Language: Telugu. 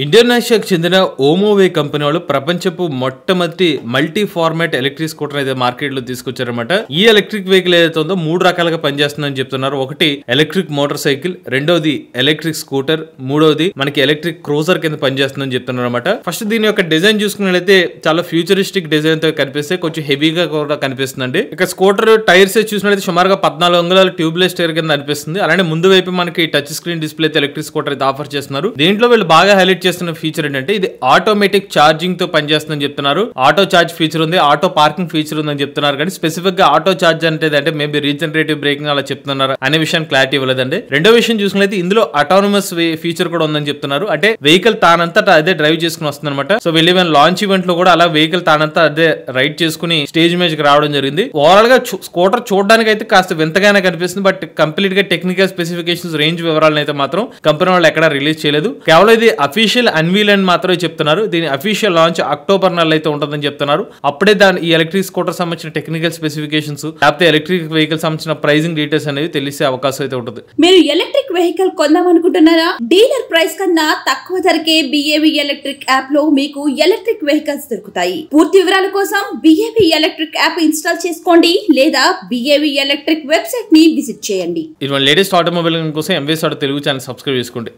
ఇండోనేషియాకు చెందిన ఓమోవే కంపెనీ వాళ్ళు ప్రపంచపు మొట్టమొదటి మల్టీ ఫార్మాట్ ఎలక్ట్రిక్ స్కూటర్ అయితే మార్కెట్ లో తీసుకొచ్చారన్నమాట. ఈ ఎలక్ట్రిక్ వెహికల్ ఏదైతే ఉందో 3 రకాలుగా పనిచేస్తుందని చెప్తున్నారు. ఒకటి ఎలక్ట్రిక్ మోటార్ సైకిల్, రెండోది ఎలక్ట్రిక్ స్కూటర్, మూడోది మనకి ఎలక్ట్రిక్ క్రూజర్ కింద పనిచేస్తుందని చెప్తున్నారు అనమాట. ఫస్ట్ దీని యొక్క డిజైన్ చూసుకున్నట్లయితే చాలా ఫ్యూచరిస్టిక్ డిజైన్ తో కనిపిస్తే కొంచెం హెవీగా కూడా కనిపిస్తుందండి. ఇక స్కూటర్ టైర్స్ చూసినట్లయితే సుమారుగా 14 అంగుళాల ట్యూబ్లెస్ టైర్ కింద అనిపిస్తుంది. అలానే ముందు వైపు మనకి touch screen display electric scooter అయితే ఆఫర్ చేస్తున్నారు. దీంట్లో వీళ్ళు బాగా హైలైట్ చేస్తున్న ఫీచర్ ఏంటంటే ఇది ఆటోమేటిక్ ఛార్జింగ్ తో పనిచేస్తుందని చెప్తున్నారు. ఆటో ఛార్జ్ ఫీచర్ ఉంది, ఆటో పార్కింగ్ ఫీచర్ ఉందని చెప్తున్నారు. కానీ స్పెసిఫిక్ గా ఆటో ఛార్జ్ అంటే మేబీ రీజనరేటివ్ బ్రేకింగ్ అలా చెప్తున్నారు అనే విషయాన్ని క్లారిటీ ఇవ్వలేదండి. రెండో విషయం చూసుకున్నట్లయితే ఇందులో అటానమస్ ఫీచర్ కూడా ఉందని చెప్తున్నారు. అంటే వెహికల్ తానంతటా అదే డ్రైవ్ చేసుకుని వస్తుంది అనమాట. సో వెళ్ళి లాంచ్ ఈవెంట్ లో కూడా అలా వెహికల్ తానంతా అదే రైడ్ చేసుకుని స్టేజ్ ఇమేజ్ కి రావడం జరిగింది. ఓవరాల్ గా స్కూటర్ చూడడానికి అయితే కాస్త వింతగానే కనిపిస్తుంది. బట్ కంప్లీట్ గా టెక్నికల్ స్పెసిఫికేషన్స్ రేంజ్ వివరాలను అయితే మాత్రం కంపెనీ వాళ్ళు ఎక్కడ రిలీజ్ చేయలేదు. కేవలం ఇది అఫీషియల్ అన్వీల్ అని మాత్రమే చెప్తున్నారు. దీని అఫీషియల్ లాంచ్ అక్టోబర్ నెలలో అయితే ఉంటుందని చెప్తున్నారు. అప్పుడే ఈ ఎలక్ట్రిక్ స్కూటర్ సంబంధించిన టెక్నికల్ స్పెసిఫికేషన్స్ లేకపోతే ఎలక్ట్రిక్ వెహికల్ సంబంధించిన ప్రైజింగ్ డీటెయిల్స్ అనేది తెలిసే అవకాశం అయితే ఉంటుంది. మీరు ఎలక్ట్రిక్ వెహికల్ కొందామనుకుంటున్నారా? డీలర్ ప్రైస్ కన్నా తక్కువ ధరకే BAV ఎలక్ట్రిక్ యాప్ లో మీకు ఎలక్ట్రిక్ వెహికల్స్ దొరుకుతాయి. పూర్తి వివరాల కోసం BAV ఎలక్ట్రిక్ యాప్ ఇన్స్టాల్ చేసుకోండి లేదా BAV ఎలక్ట్రిక్ వెబ్సైట్ ని విజిట్ చేయండి. ఇటువంటి లేటెస్ట్ ఆటోమొబైల్ కోసం MVS తెలుగు ఛానల్ సబ్స్క్రైబ్ చేసుకోండి.